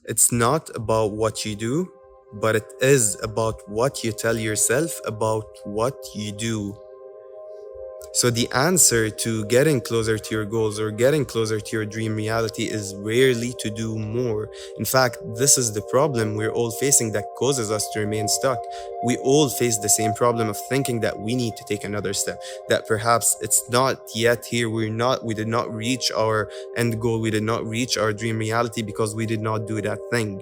It's not about what you do, but it is about what you tell yourself about what you do. So, the answer to getting closer to your goals or getting closer to your dream reality is rarely to do more. In fact, this is the problem we're all facing that causes us to remain stuck. We all face the same problem of thinking that we need to take another step, that perhaps it's not yet here. We did not reach our end goal, we did not reach our dream reality because we did not do that thing.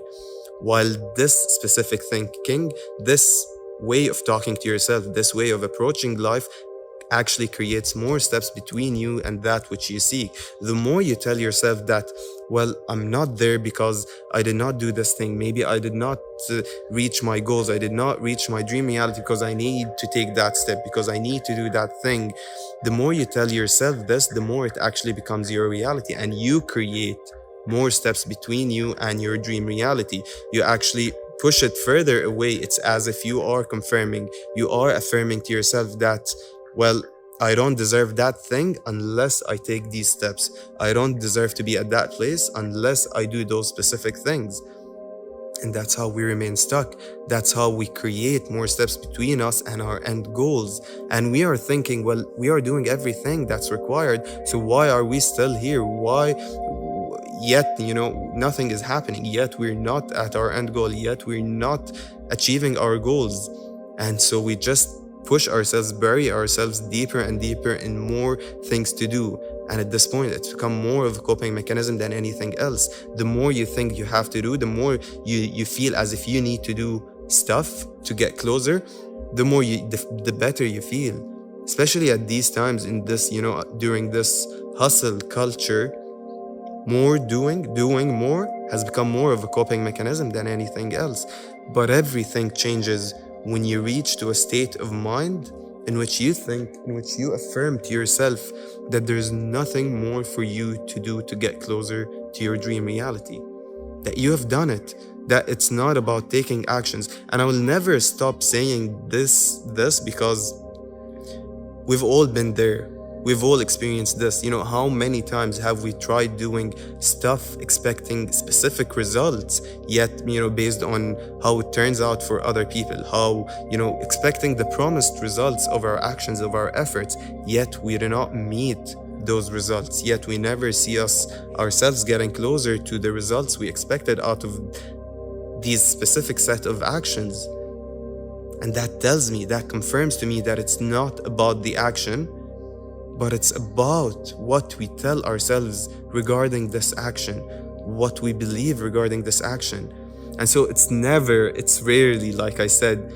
While this specific thinking, this way of talking to yourself, this way of approaching life actually creates more steps between you and that which you seek. The more you tell yourself that, well, I'm not there because I did not do this thing. Maybe I did not reach my goals. I did not reach my dream reality because I need to take that step, because I need to do that thing. The more you tell yourself this, the more it actually becomes your reality, and you create more steps between you and your dream reality. You actually push it further away. It's as if you are confirming, you are affirming to yourself that, well, I don't deserve that thing unless I take these steps. I don't deserve to be at that place unless I do those specific things. And that's how we remain stuck. That's how we create more steps between us and our end goals. And we are thinking, well, we are doing everything that's required. So why are we still here? Why? Yet, nothing is happening. Yet we're not at our end goal. Yet we're not achieving our goals. And so we just push ourselves, bury ourselves deeper and deeper in more things to do. And at this point, it's become more of a coping mechanism than anything else. The more you think you have to do, the more you feel as if you need to do stuff to get closer, the better you feel. Especially at these times in this, during this hustle culture, more doing more has become more of a coping mechanism than anything else. But everything changes when you reach to a state of mind in which you affirm to yourself that there's nothing more for you to do to get closer to your dream reality, that you have done it, that it's not about taking actions. And I will never stop saying this because we've all been there. We've all experienced this. How many times have we tried doing stuff expecting specific results, yet, based on how it turns out for other people, how, expecting the promised results of our actions, of our efforts, yet we do not meet those results, yet we never see ourselves getting closer to the results we expected out of these specific set of actions. And that confirms to me that it's not about the action, but it's about what we tell ourselves regarding this action, what we believe regarding this action. And so it's rarely, like I said,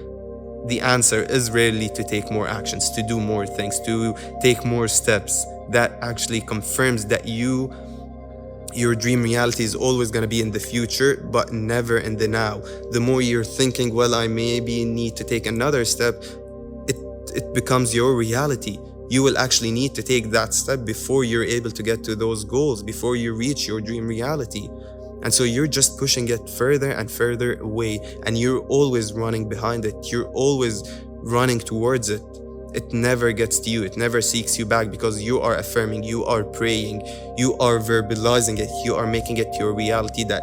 the answer is rarely to take more actions, to do more things, to take more steps. That actually confirms that your dream reality is always going to be in the future, but never in the now. The more you're thinking, well, I maybe need to take another step, it becomes your reality. You will actually need to take that step before you're able to get to those goals, before you reach your dream reality. And so you're just pushing it further and further away, and you're always running behind it. You're always running towards it. It never gets to you. It never seeks you back, because you are affirming, you are praying, you are verbalizing it, you are making it your reality that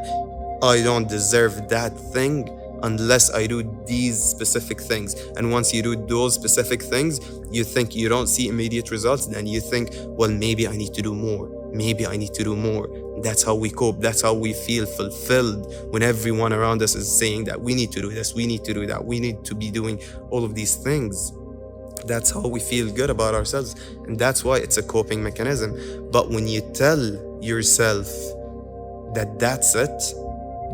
I don't deserve that thing unless I do these specific things. And once you do those specific things, you think you don't see immediate results, then you think, well, maybe I need to do more. Maybe I need to do more. That's how we cope. That's how we feel fulfilled when everyone around us is saying that we need to do this, we need to do that, we need to be doing all of these things. That's how we feel good about ourselves. And that's why it's a coping mechanism. But when you tell yourself that that's it,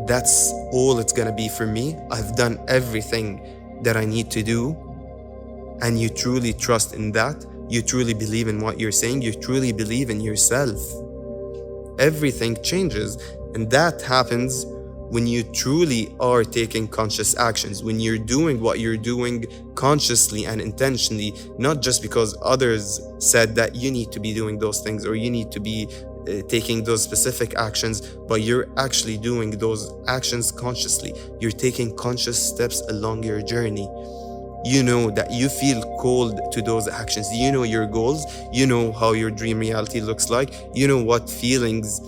that's all it's gonna be for me, I've done everything that I need to do, and you truly trust in that, you truly believe in what you're saying, you truly believe in yourself, everything changes. And that happens when you truly are taking conscious actions, when you're doing what you're doing consciously and intentionally, not just because others said that you need to be doing those things or you need to be taking those specific actions, but you're actually doing those actions consciously. You're taking conscious steps along your journey. You know that you feel called to those actions. You know your goals. You know how your dream reality looks like. You know what feelings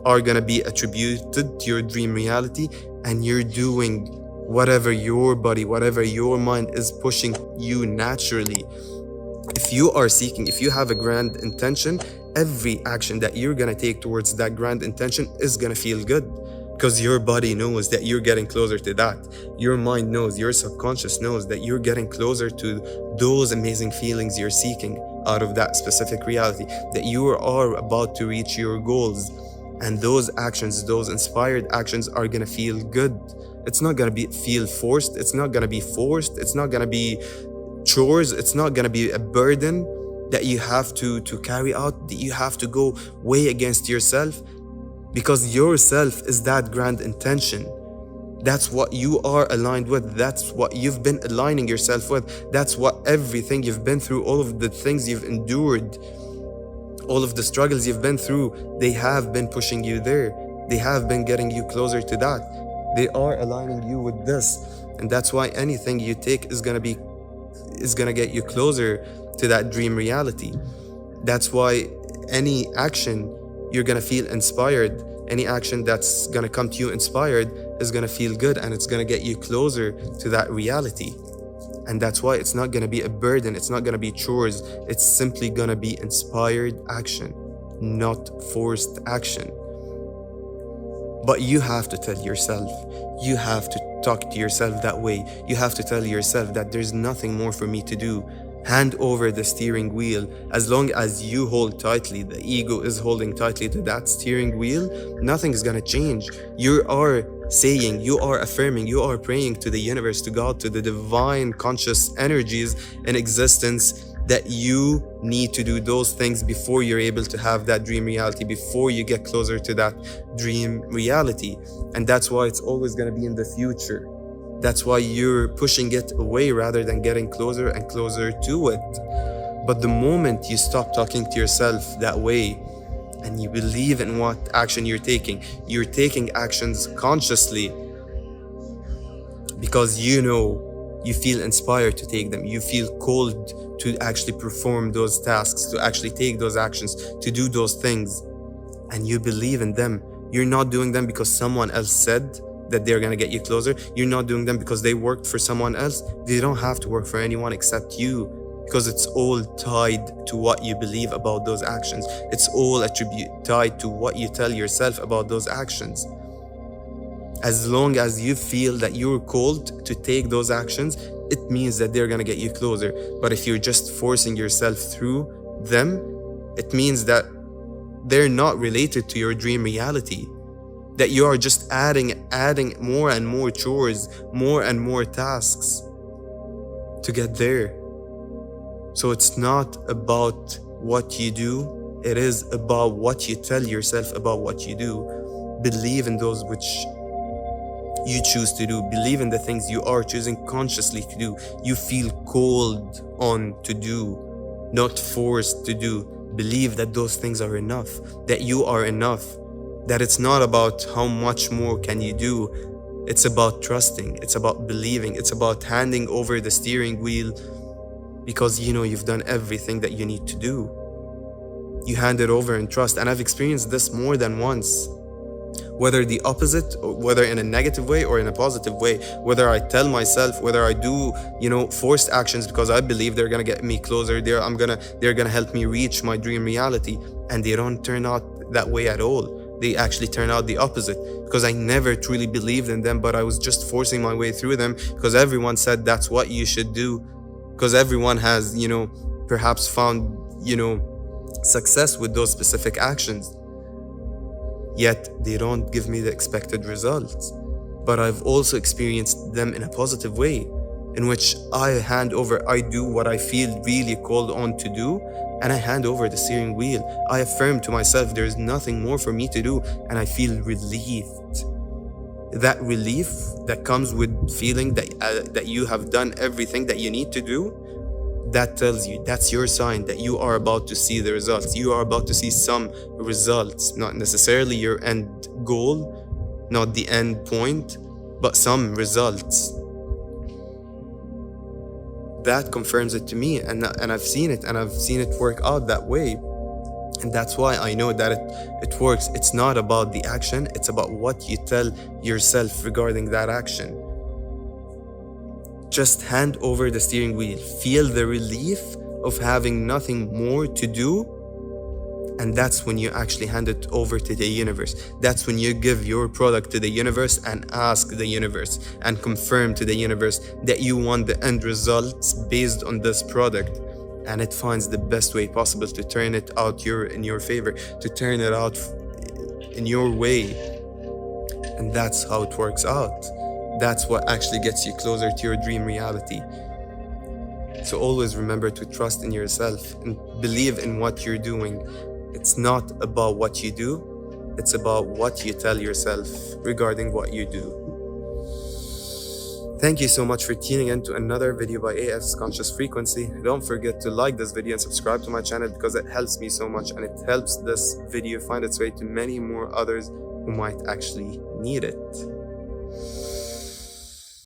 are gonna be attributed to your dream reality, and you're doing whatever your body, whatever your mind is pushing you naturally. If you are seeking, if you have a grand intention, every action that you're gonna take towards that grand intention is gonna feel good, because your body knows that you're getting closer to that. Your mind knows, your subconscious knows that you're getting closer to those amazing feelings you're seeking out of that specific reality, that you are about to reach your goals. And those actions, those inspired actions, are gonna feel good. It's not gonna be feel forced. It's not gonna be forced. It's not gonna be chores. It's not gonna be a burden that you have to carry out, that you have to go way against yourself, because yourself is that grand intention. That's what you are aligned with. That's what you've been aligning yourself with. That's what everything you've been through, all of the things you've endured, all of the struggles you've been through, they have been pushing you there. They have been getting you closer to that. They are aligning you with this. And that's why anything you take is gonna get you closer to that dream reality. That's why any action you're gonna feel inspired. Any action that's gonna come to you inspired is gonna feel good, and it's gonna get you closer to that reality. And that's why it's not gonna be a burden, it's not gonna be chores, it's simply gonna be inspired action, not forced action. But you have to tell yourself, you have to talk to yourself that way. You have to tell yourself that there's nothing more for me to do. Hand over the steering wheel. As long as you hold tightly, the ego is holding tightly to that steering wheel, nothing is gonna change. You are saying, you are affirming, you are praying to the universe, to God, to the divine conscious energies in existence, that you need to do those things before you're able to have that dream reality, before you get closer to that dream reality. And that's why it's always gonna be in the future. That's why you're pushing it away rather than getting closer and closer to it. But the moment you stop talking to yourself that way, and you believe in what action you're taking actions consciously, because you know, you feel inspired to take them, you feel called to actually perform those tasks, to actually take those actions, to do those things, and you believe in them. You're not doing them because someone else said that they're gonna get you closer. You're not doing them because they worked for someone else. They don't have to work for anyone except you, because it's all tied to what you believe about those actions. It's all tied to what you tell yourself about those actions. As long as you feel that you're called to take those actions, it means that they're gonna get you closer. But if you're just forcing yourself through them, it means that they're not related to your dream reality, that you are just adding more and more chores, more and more tasks to get there. So it's not about what you do, it is about what you tell yourself about what you do. Believe in those which you choose to do. Believe in the things you are choosing consciously to do. You feel called on to do, not forced to do. Believe that those things are enough, that you are enough, that it's not about how much more can you do. It's about trusting, it's about believing, it's about handing over the steering wheel, because you know you've done everything that you need to do. You hand it over and trust. And I've experienced this more than once, whether the opposite, or whether in a negative way or in a positive way, whether I tell myself, whether I do, forced actions because I believe they're gonna get me closer, they're gonna help me reach my dream reality, and they don't turn out that way at all. They actually turn out the opposite, because I never truly believed in them, but I was just forcing my way through them because everyone said that's what you should do, because everyone has, perhaps found, success with those specific actions. Yet they don't give me the expected results. But I've also experienced them in a positive way, in which I do what I feel really called on to do, and I hand over the steering wheel. I affirm to myself there's nothing more for me to do, and I feel relieved. That relief that comes with feeling that you have done everything that you need to do, that tells you, that's your sign that you are about to see the results. You are about to see some results, not necessarily your end goal, not the end point, but some results. That confirms it to me, and I've seen it, and I've seen it work out that way. And that's why I know that it works. It's not about the action, it's about what you tell yourself regarding that action. Just hand over the steering wheel. Feel the relief of having nothing more to do. And that's when you actually hand it over to the universe. That's when you give your product to the universe and ask the universe and confirm to the universe that you want the end results based on this product. And it finds the best way possible to turn it out in your favor, to turn it out in your way. And that's how it works out. That's what actually gets you closer to your dream reality. So always remember to trust in yourself and believe in what you're doing. It's not about what you do, it's about what you tell yourself regarding what you do. Thank you so much for tuning in to another video by AF's Conscious Frequency. Don't forget to like this video and subscribe to my channel because it helps me so much and it helps this video find its way to many more others who might actually need it.